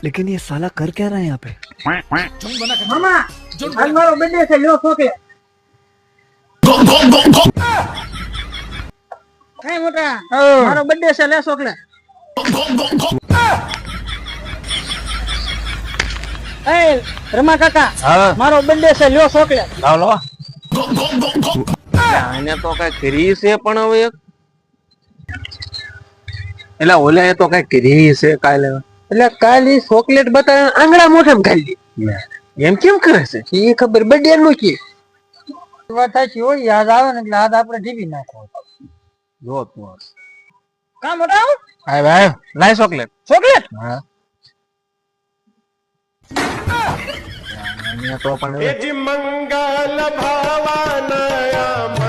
लेकिन ये साला कर क्या रहा है यहाँ पे? मामा आज मारो बर्थडे છે લ્યો ચોકલેટ કઈ મોટા મારો બર્થડે છે લે ચોકલેટ એ રમા કાકા મારો બર્થડે છે લ્યો ચોકલેટ લાવ લો આને તો કઈ કરી છે પણ હવે એટલે ઓલે તો કઈ કરી છે કાલે એટલે કાલે ચોકલેટ બતાવે આંગળા મોઢામાં ખાલી એમ કેમ કરે છે એ ખબર બર્થડે નું કે વાત સાચી હોય યાદ આવે ને એટલે હાથ આપણે ટીવી નાખો જો તું કા મોટા આય ભાઈ લાય ચોકલેટ ચોકલેટ હા તો પણ મંગલ ભાવાનયા